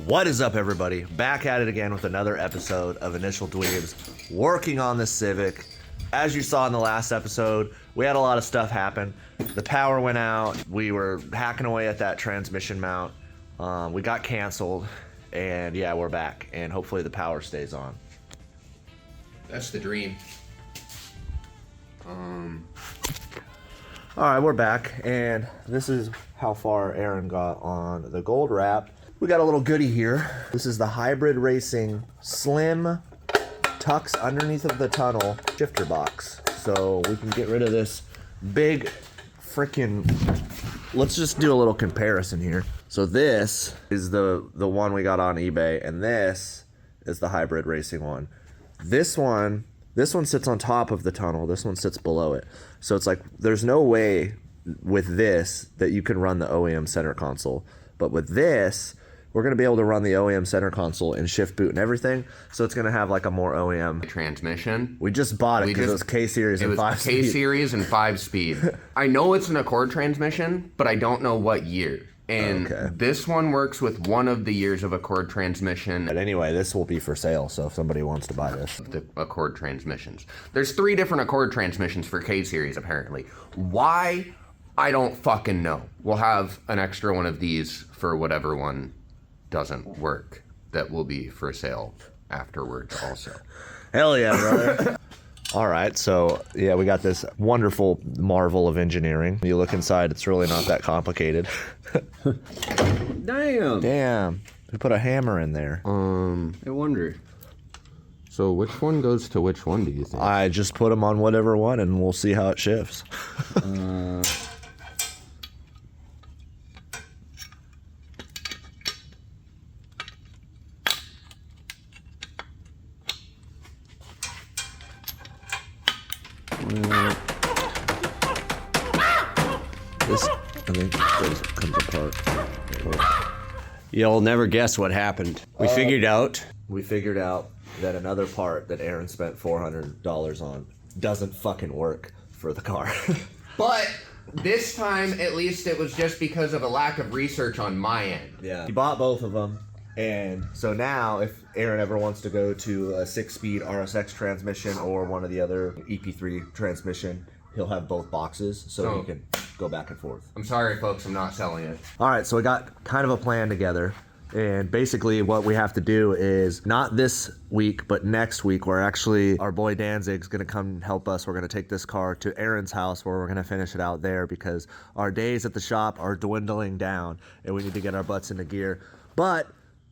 What is up, everybody? Back at it again with another episode of Initial Dweebs, working on the Civic. As you saw in the last episode, we had a lot of stuff happen. The power went out. We were hacking away at that transmission mount. We got canceled, and yeah, we're back, and hopefully the power stays on. That's the dream. All right, we're back, and this is how far Aaron got on the gold wrap. We got a little goodie here. This is the Hybrid Racing Slim tucks underneath of the tunnel shifter box. So we can get rid of this big freaking... Let's just do a little comparison here. So this is the one we got on eBay, and this is the Hybrid Racing one. This one sits on top of the tunnel. This one sits below it. So it's like there's no way with this that you can run the OEM center console. But with this, we're going to be able to run the OEM center console and shift boot and everything. So it's going to have like a more OEM transmission. We just bought it because it was K-Series and 5-speed. K-Series and 5-speed. I know it's an Accord transmission, but I don't know what year. And this one works with one of the years of Accord transmission. But anyway, this will be for sale, so if somebody wants to buy this. The Accord transmissions. There's 3 different Accord transmissions for K-Series, apparently. Why? I don't fucking know. We'll have an extra one of these for whatever one doesn't work. That will be for sale afterwards also. Hell yeah, brother. All right, so yeah, we got this wonderful marvel of engineering. You look inside, it's really not that complicated. Damn. We put a hammer in there. I wonder. So which one goes to which one, do you think? I just put them on whatever one, and we'll see how it shifts. This, I think, comes apart. You'll never guess what happened. We figured out that another part that Aaron spent $400 on doesn't fucking work for the car. But this time, at least it was just because of a lack of research on my end. Yeah. He bought both of them. And so now, if Aaron ever wants to go to a 6-speed RSX transmission or one of the other EP3 transmission, he'll have both boxes so he can go back and forth. I'm sorry, folks, I'm not selling it. All right, so we got kind of a plan together. And basically what we have to do is not this week, but next week, where actually our boy Danzig's going to come and help us. We're going to take this car to Aaron's house where we're going to finish it out there because our days at the shop are dwindling down and we need to get our butts into gear. But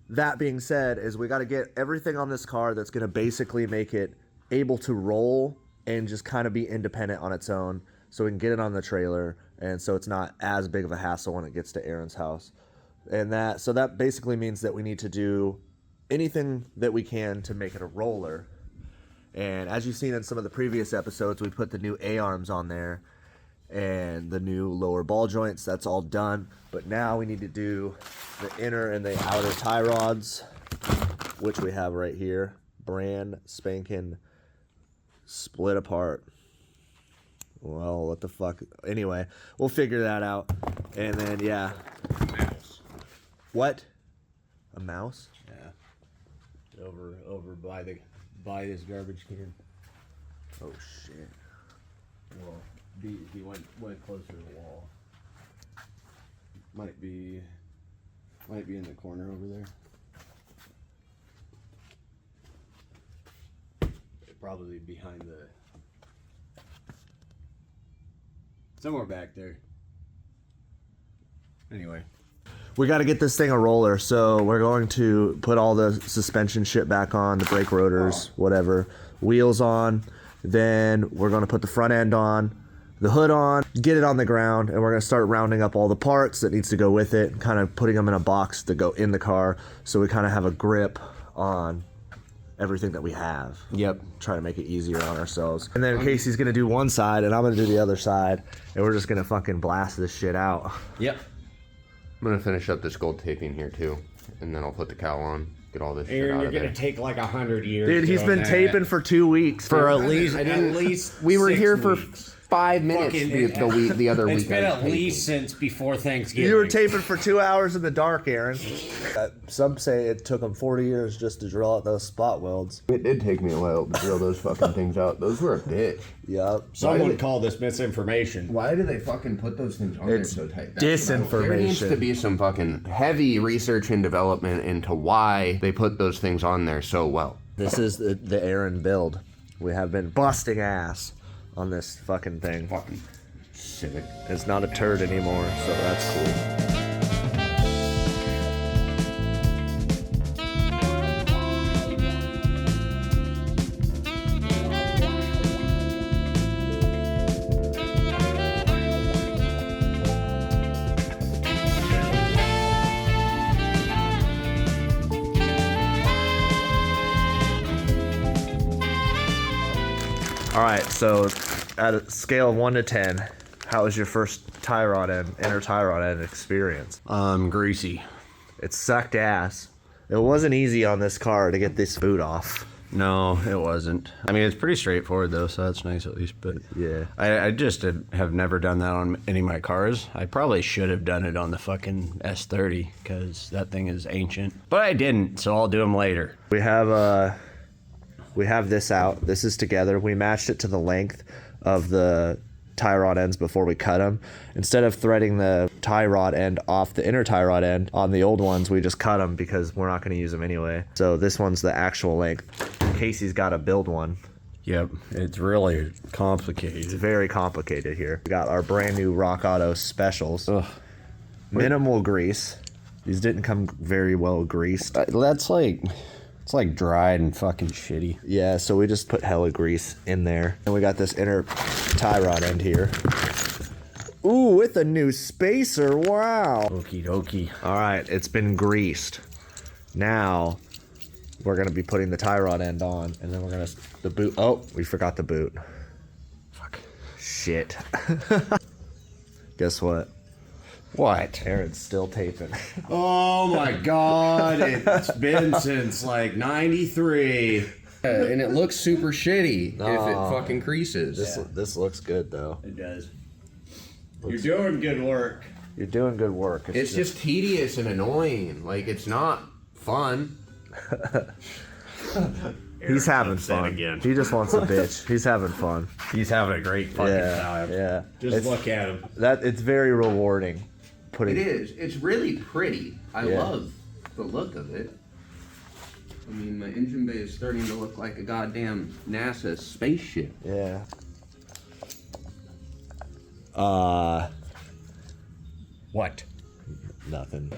that being said, is we got to get everything on this car that's going to basically make it able to roll and just kind of be independent on its own so we can get it on the trailer and so it's not as big of a hassle when it gets to Aaron's house. And that basically means that we need to do anything that we can to make it a roller. And as you've seen in some of the previous episodes, we put the new A-arms on there and the new lower ball joints. That's all done. But now we need to do the inner and the outer tie rods, which we have right here. Brand spanking split apart. Well, what the fuck? Anyway, we'll figure that out. And then, yeah. mouse. What? A mouse? Yeah. Over by this garbage can. Oh shit. Well, he went closer to the wall. Might be in the corner over there. Probably behind somewhere back there. Anyway. We got to get this thing a roller, so we're going to put all the suspension shit back on, the brake rotors, whatever, wheels on, then we're going to put the front end on, the hood on, get it on the ground, and we're going to start rounding up all the parts that needs to go with it, and kind of putting them in a box to go in the car, so we kind of have a grip on everything that we have. Yep. Try to make it easier on ourselves. And then Casey's going to do one side, and I'm going to do the other side, and we're just going to fucking blast this shit out. Yep. I'm gonna finish up this gold taping here too, and then I'll put the cowl on, get all this shit Aaron, out you're of gonna there. take like 100 years. Dude, he's been taping for 2 weeks. for at least We were 6 here for weeks. 5 minutes the other week. It's been I was at taping. least since before Thanksgiving. You were taping for 2 hours in the dark, Aaron. Some say it took them 40 years just to drill out those spot welds. It did take me a while to drill those fucking things out. Those were a bitch. Yep. Someone called this misinformation. Why do they fucking put those things on It's there so tight? disinformation. There needs to be some fucking heavy research and development into why they put those things on there so well. This is the Aaron build. We have been busting ass on this fucking thing. Fucking Civic. It's not a turd anymore, so that's cool. All right, so at a scale of 1 to 10, how was your first tie rod end, inner tie rod end experience? Greasy. It sucked ass. It wasn't easy on this car to get this boot off. No, it wasn't. I mean, it's pretty straightforward though, so that's nice at least. But Yeah. I just have never done that on any of my cars. I probably should have done it on the fucking S30 because that thing is ancient. But I didn't, so I'll do them later. We have this out. This is together. We matched it to the length of the tie rod ends before we cut them. Instead of threading the tie rod end off the inner tie rod end on the old ones, we just cut them because we're not going to use them anyway. So this one's the actual length. Casey's got to build one. Yep, it's really It's complicated. very complicated here. We got our brand new Rock Auto specials. Ugh. Minimal grease. These didn't come very well greased. That's like, it's like dried and fucking shitty. Yeah, so we just put hella grease in there. And we got this inner tie rod end here. Ooh, with a new spacer, wow. Okie dokie. All right, it's been greased. Now, we're gonna be putting the tie rod end on, and then we're gonna, the boot, oh, we forgot the boot. Fuck. Shit. Guess what? What? Aaron's still taping. Oh my god, it's been since like 93. And it looks super shitty if it fucking creases. This looks good, though. It does. You're doing good work. You're doing good work. It's just tedious and annoying. Like, it's not fun. He's having upset fun. again. He just wants a bitch. He's having fun. He's having a great fucking Yeah, time. yeah. Just It's- look at him. It's very rewarding. Putting It is. It's really pretty. I Yeah. love the look of it. I mean, my engine bay is starting to look like a goddamn NASA spaceship. Yeah. What? Nothing.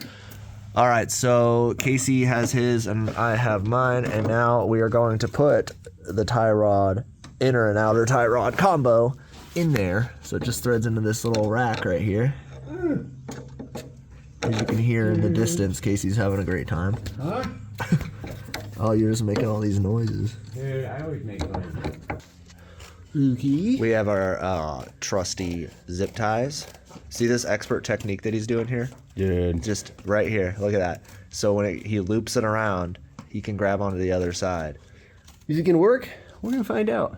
All right, so Casey has his and I have mine, and now we are going to put the tie rod, inner and outer tie rod combo in there. So it just threads into this little rack right here. As you can hear in the distance, Casey's having a great time. Huh? Oh, you're just making all these noises. Dude, I always make noises. We have our trusty zip ties. See this expert technique that he's doing here? Dude. Just right here. Look at that. So when he loops it around, he can grab onto the other side. Is it gonna work? We're gonna find out.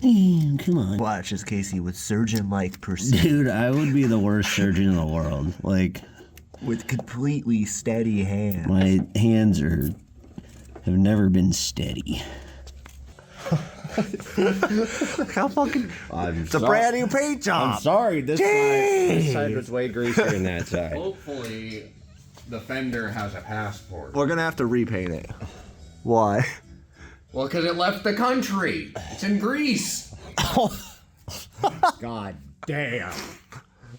Come on. Watch as Casey with surgeon-like precision, Dude, I would be the worst surgeon in the world. Like, with completely steady hands. my hands have never been steady. How fucking? It's a brand new paint job. I'm sorry, this side was way greasier than that side. Hopefully, the fender has a passport. We're gonna have to repaint it. Why? Well, because it left the country. It's in Greece. God damn.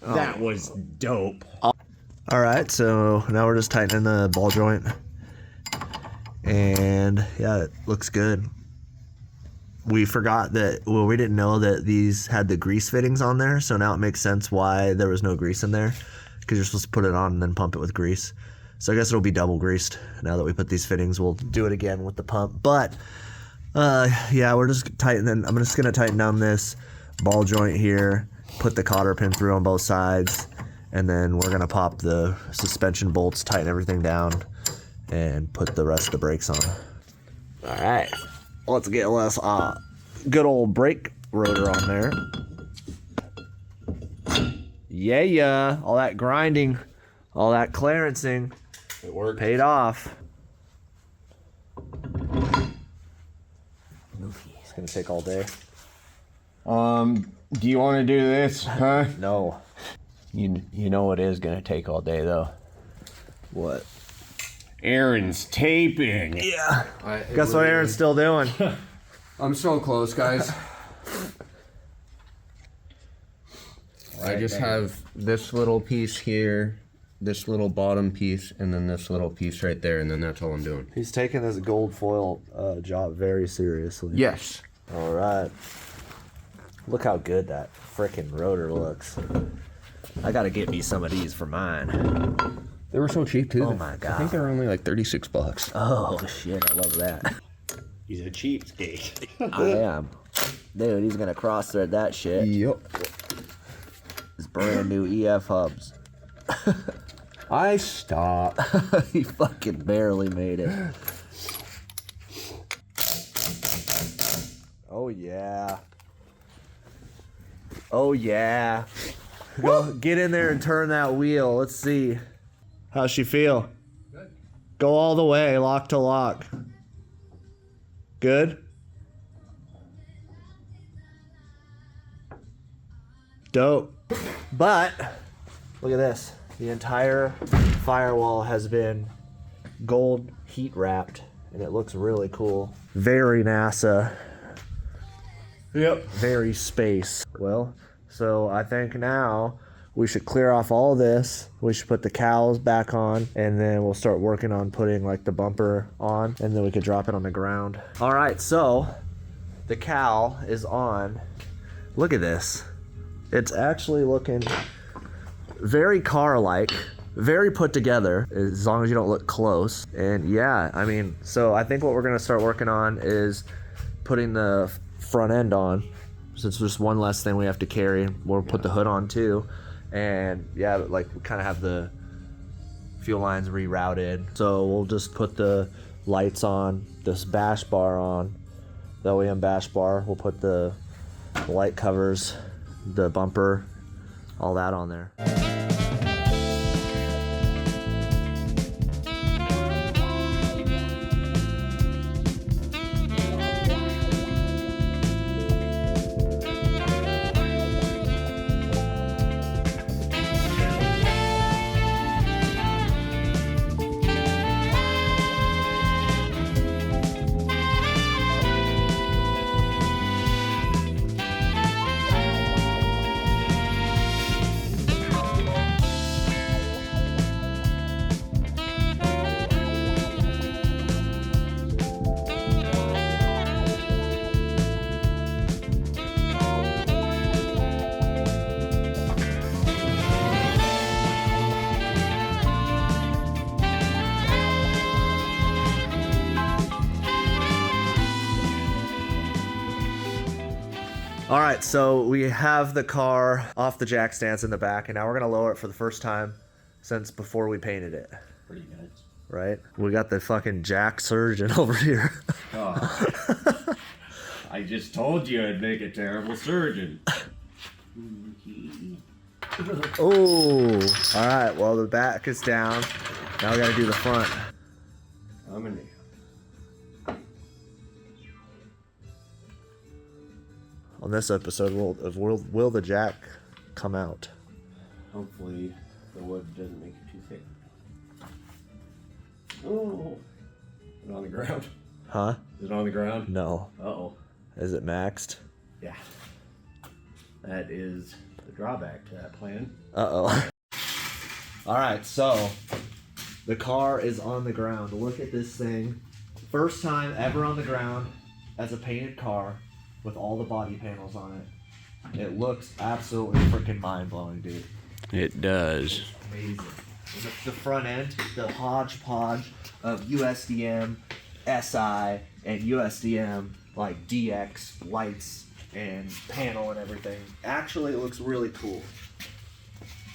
That was dope. All right, so now we're just tightening the ball joint, and yeah, it looks good. We forgot that, well, we didn't know that these had the grease fittings on there, so now it makes sense why there was no grease in there, because you're supposed to put it on and then pump it with grease. So I guess it'll be double greased now that we put these fittings. We'll do it again with the pump, but yeah, we're just tightening. I'm just gonna tighten down this ball joint here, put the cotter pin through on both sides, and then we're gonna pop the suspension bolts, tighten everything down, and put the rest of the brakes on. All right, let's get less good old brake rotor on there. Yeah, all that grinding, all that clarencing, It worked. paid off. It's gonna take all day. Do you want to do this, huh? No. You know what is gonna take all day though. What? Aaron's taping. Yeah. Guess what Aaron's still doing? I'm so close, guys. I just have this little piece here, this little bottom piece, and then this little piece right there, and then that's all I'm doing. He's taking this gold foil job very seriously. Yes. All right. Look how good that frickin' rotor looks. I gotta get me some of these for mine. They were so cheap too. Oh my I god. think they were only like $36. Oh shit, I love that. He's a cheapskate. I am. Dude, he's gonna cross thread that shit. Yep. His brand new EF hubs. I stopped. He fucking barely made it. Oh yeah. Oh yeah. Go get in there and turn that wheel. Let's see. How's she feel? Good. Go all the way, lock to lock. Good? Dope. But look at this. The entire firewall has been gold heat wrapped and it looks really cool. Very NASA. Yep. Very space. Well, so I think now we should clear off all this. We should put the cowls back on and then we'll start working on putting like the bumper on and then we could drop it on the ground. All right, so the cowl is on. Look at this. It's actually looking very car-like, very put together, as long as you don't look close. And yeah, I mean, so I think what we're gonna start working on is putting the front end on. Since there's one less thing we have to carry, we'll put the hood on too. And yeah, like we kind of have the fuel lines rerouted. So we'll just put the lights on, this bash bar on, the OEM bash bar. We'll put the light covers, the bumper, all that on there. All right, so we have the car off the jack stands in the back, and now we're gonna lower it for the first time since before we painted it. Pretty good. Right? We got the fucking jack surgeon over here. Oh. I just told you I'd make a terrible surgeon. Oh, all right. Well, the back is down. Now we gotta do the front. I'm gonna. On this episode, will the jack come out? Hopefully, the wood doesn't make it too thick. Oh, is it on the ground? Huh? Is it on the ground? No. Uh-oh. Is it maxed? Yeah. That is the drawback to that plan. Uh-oh. All right, so the car is on the ground. Look at this thing. First time ever on the ground as a painted car with all the body panels on it. It looks absolutely freaking mind-blowing, dude. It does. Amazing. The front end, the hodgepodge of USDM, SI, and USDM, like DX lights and panel and everything. Actually, it looks really cool.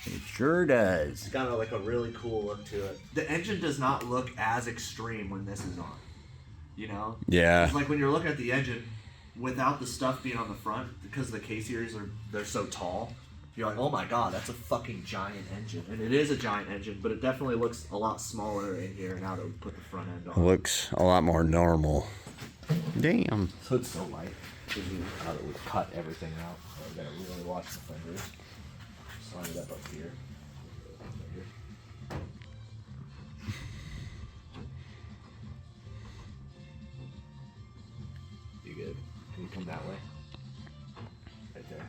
It sure does. It's got like a really cool look to it. The engine does not look as extreme when this is on. You know? Yeah. It's like when you're looking at the engine without the stuff being on the front, because the K-Series they're so tall, you're like, oh my god, that's a fucking giant engine. And it is a giant engine, but it definitely looks a lot smaller in here now that we put the front end on. Looks a lot more normal. Damn. So it's so light. Now that we've cut everything out, we gotta really watch the fenders. Slide it up here. You good? Can you come that way? Right there.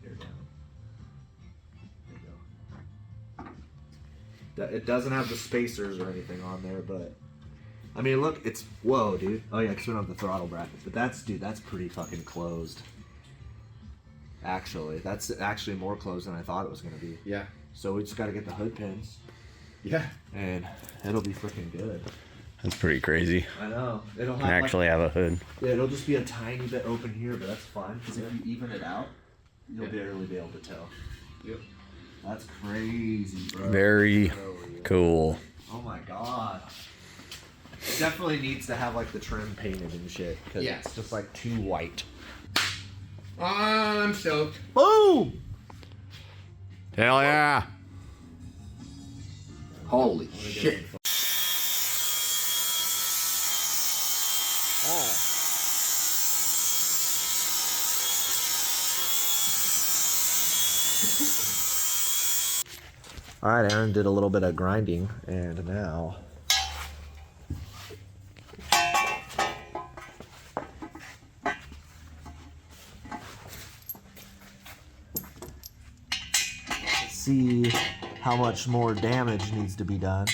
Here down. There you go. It doesn't have the spacers or anything on there, but I mean, look, it's whoa, dude. Oh yeah, because we don't have the throttle brackets, but that's pretty fucking closed. Actually, that's actually more closed than I thought it was gonna be. Yeah. So we just got to get the hood pins, Yeah. and it'll be freaking good. That's pretty crazy. I know. It'll Can have actually have a hood. yeah, it'll just be a tiny bit open here, but that's fine because if you even it out, you'll barely be able to tell. Yep. That's crazy, bro. Very cool. Oh my god. It definitely needs to have like the trim painted and shit because Yes. it's just like too white. I'm stoked. Boom! Hell yeah. Holy shit. All right, Aaron did a little bit of grinding, and now let's see how much more damage needs to be done.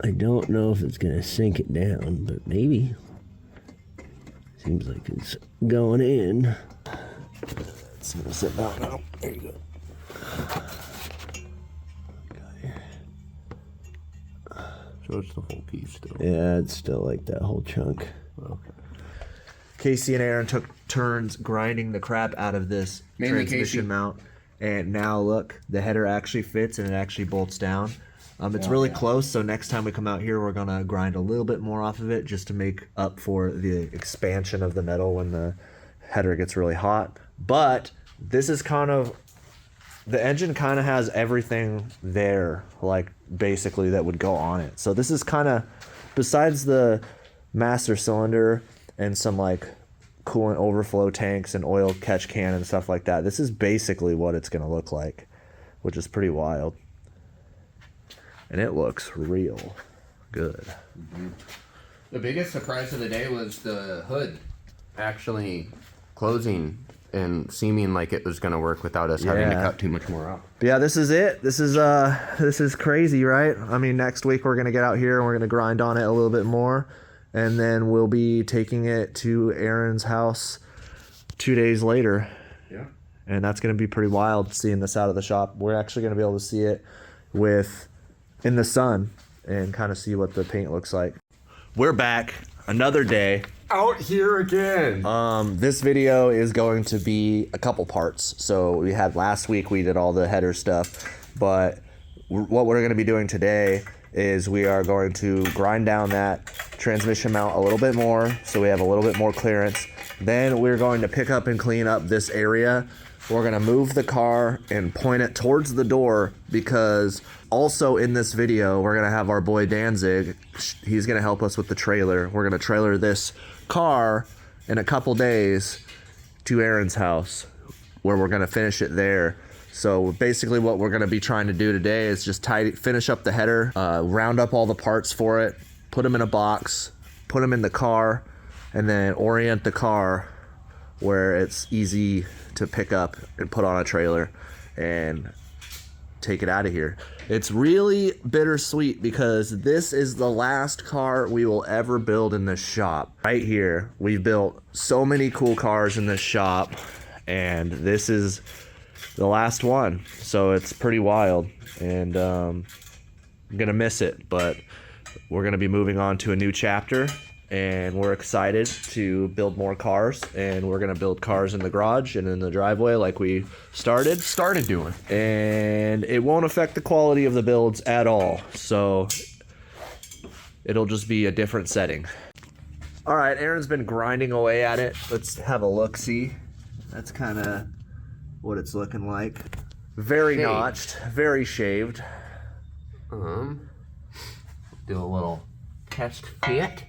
I don't know if it's gonna sink it down, but maybe. Seems like it's going in. It's gonna sit down now. There you go. So it's the whole piece still. Yeah, it's still like that whole chunk. Okay. Casey and Aaron took turns grinding the crap out of this Mainly transmission Casey. mount, and now look, the header actually fits and it actually bolts down. It's really close, so next time we come out here, we're gonna grind a little bit more off of it just to make up for the expansion of the metal when the header gets really hot. But this is kind of, the engine kind of has everything there, like basically that would go on it. So this is kind of, besides the master cylinder and some like coolant overflow tanks and oil catch can and stuff like that, this is basically what it's gonna look like, which is pretty wild. And it looks real good. The biggest surprise of the day was the hood actually closing and seeming like it was going to work without us having to Yeah. cut too much more off. But yeah, this is it. This is crazy, right? I mean, next week we're gonna get out here and we're gonna grind on it a little bit more, and then we'll be taking it to Aaron's house 2 days later. Yeah. And that's gonna be pretty wild seeing this out of the shop. We're actually gonna be able to see it in the sun and kind of see what the paint looks like. We're back another day. Out here again. This video is going to be a couple parts. So we had last week, we did all the header stuff, but what we're going to be doing today is we are going to grind down that transmission mount a little bit more so we have a little bit more clearance. Then we're going to pick up and clean up this area. We're going to move the car and point it towards the door, because also in this video, we're going to have our boy Danzig. He's going to help us with the trailer. We're going to trailer this car in a couple days to Aaron's house, where we're going to finish it there. So basically what we're going to be trying to do today is just finish up the header, round up all the parts for it, put them in a box, put them in the car, and then orient the car where it's easy to pick up and put on a trailer and take it out of here. It's really bittersweet because this is the last car we will ever build in this shop. Right here, we've built so many cool cars in this shop, and this is the last one. So it's pretty wild. And gonna miss it, but we're gonna be moving on to a new chapter, and we're excited to build more cars, and we're gonna build cars in the garage and in the driveway like we started doing. and it won't affect the quality of the builds at all, so it'll just be a different setting. All right, Aaron's been grinding away at it. Let's have a look see. That's kind of what it's looking like. Very Shaved. notched, very shaved. Do a little test fit.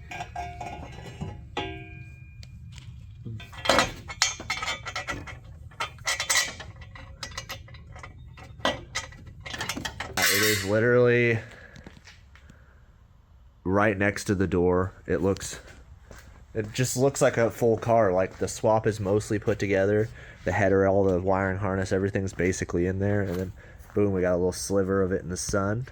It is literally right next to the door. It just looks like a full car. Like the swap is mostly put together. The header, all the wiring harness, everything's basically in there. And then boom, we got a little sliver of it in the sun.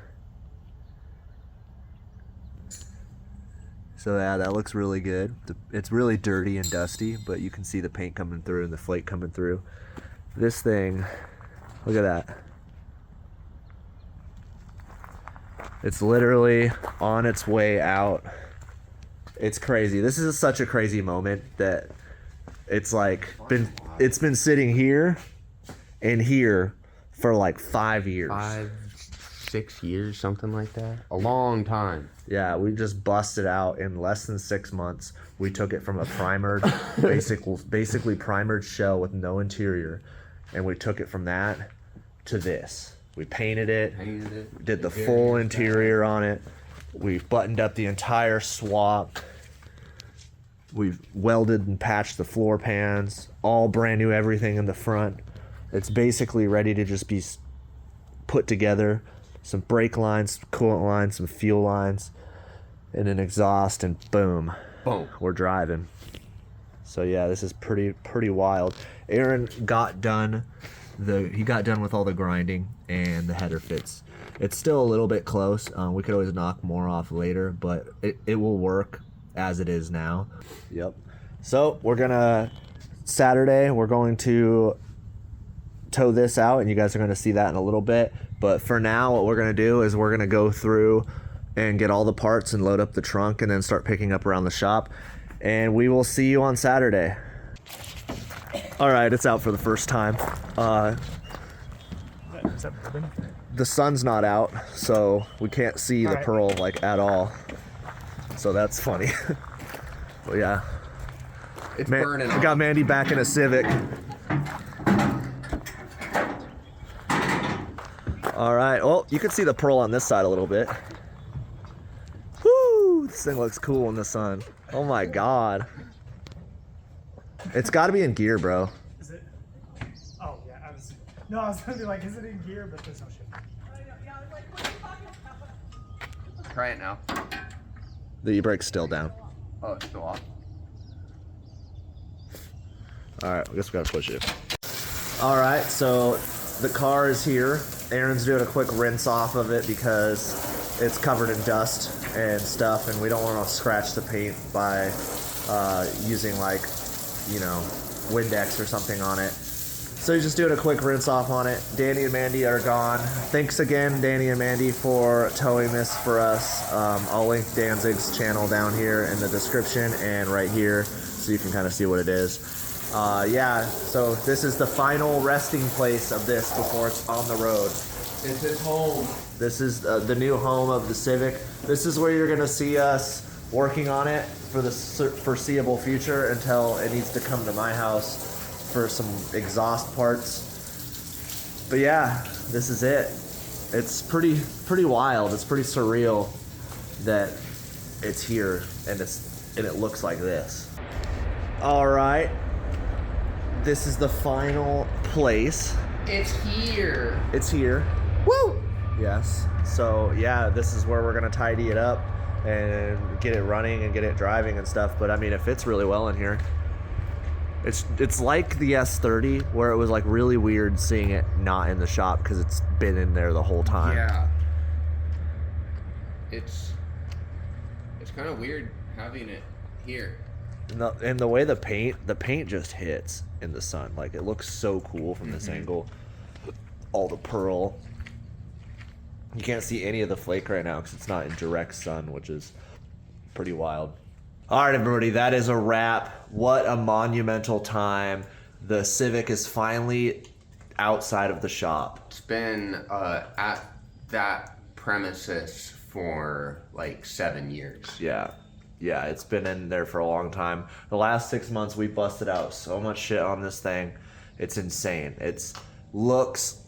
So yeah, that looks really good. It's really dirty and dusty, but you can see the paint coming through and the flake coming through. This thing, look at that. It's literally on its way out. It's crazy. This is such a crazy moment that it's like it's been sitting here and here for like 5 years. 6 years, something like that. A long time. Yeah, we just busted out in less than 6 months. We took it from a primered, basically primered shell with no interior, and we took it from that to this. We painted it, did the full interior on it. We've buttoned up the entire swap. We've welded and patched the floor pans, all brand new everything in the front. It's basically ready to just be put together. Some brake lines, some coolant lines, some fuel lines, and an exhaust, and boom. Boom. We're driving. So yeah, this is pretty wild. Aaron got done with all the grinding and the header fits. It's still a little bit close. We could always knock more off later, but it will work as it is now. Yep. So Saturday, we're going to tow this out, and you guys are going to see that in a little bit. But for now, what we're going to do is we're going to go through and get all the parts and load up the trunk and then start picking up around the shop. And we will see you on Saturday. All right, it's out for the first time. The sun's not out, so we can't see the pearl like at all. So that's funny. But yeah. It's burning We off. got Mandy back in a Civic. All right. Well, you can see the pearl on this side a little bit. Woo! This thing looks cool in the sun. Oh my god. It's got to be in gear, bro. Is it? Oh yeah, I was gonna be like, is it in gear? But there's no shit. Try it now. The e-brake's still down. Oh, it's still off. All right. I guess we gotta push it. All right. So the car is here. Aaron's doing a quick rinse off of it because it's covered in dust and stuff, and we don't want to scratch the paint by using like, Windex or something on it. So he's just doing a quick rinse off on it. Danny and Mandy are gone. Thanks again, Danny and Mandy, for towing this for us. I'll link Danzig's channel down here in the description and right here so you can kind of see what it is. So this is the final resting place of this before it's on the road. It's his home. This is the new home of the Civic. This is where you're going to see us working on it for the foreseeable future until it needs to come to my house for some exhaust parts. But yeah, this is it. It's pretty wild. It's pretty surreal that it's here and it looks like this. All right. This is the final place. It's here. It's here. Woo! Yes. So yeah, this is where we're gonna tidy it up and get it running and get it driving and stuff. But I mean, it fits really well in here. It's like the S30, where it was like really weird seeing it not in the shop because it's been in there the whole time. Yeah. It's kind of weird having it here. And the way the paint just hits in the sun, like it looks so cool from this angle. All the pearl. You can't see any of the flake right now because it's not in direct sun, which is pretty wild. All right, everybody, that is a wrap. What a monumental time. The Civic is finally outside of the shop. It's been at that premises for like 7 years. Yeah, it's been in there for a long time. The last 6 months, we busted out so much shit on this thing. It's insane. It looks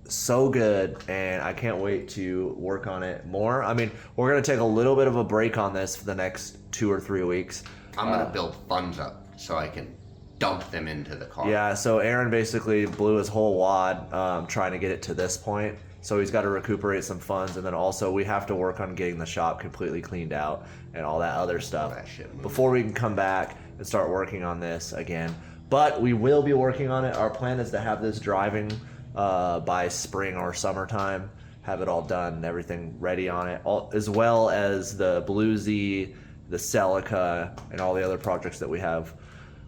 so good, and I can't wait to work on it more. I mean, we're gonna take a little bit of a break on this for the next 2 or 3 weeks. I'm gonna build funds up so I can dump them into the car. Yeah, so Aaron basically blew his whole wad trying to get it to this point. So he's got to recuperate some funds, and then also we have to work on getting the shop completely cleaned out and all that other stuff that shit moving. before we can come back and start working on this again. But we will be working on it. Our plan is to have this driving by spring or summertime, have it all done, everything ready on it, as well as the Bluesy, the Celica, and all the other projects that we have.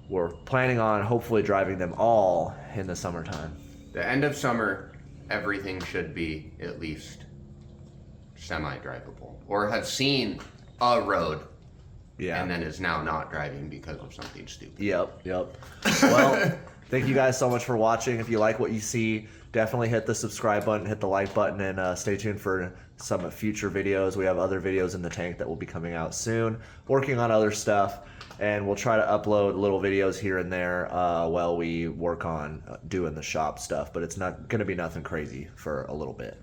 We're planning on hopefully driving them all in the summertime. The end of summer, everything should be at least semi-drivable, or have seen a road, Yeah. and then is now not driving because of something stupid. Yep. Well, thank you guys so much for watching. If you like what you see, definitely hit the subscribe button, hit the like button, and stay tuned for some future videos. We have other videos in the tank that will be coming out soon, working on other stuff, and we'll try to upload little videos here and there while we work on doing the shop stuff, but it's not going to be nothing crazy for a little bit.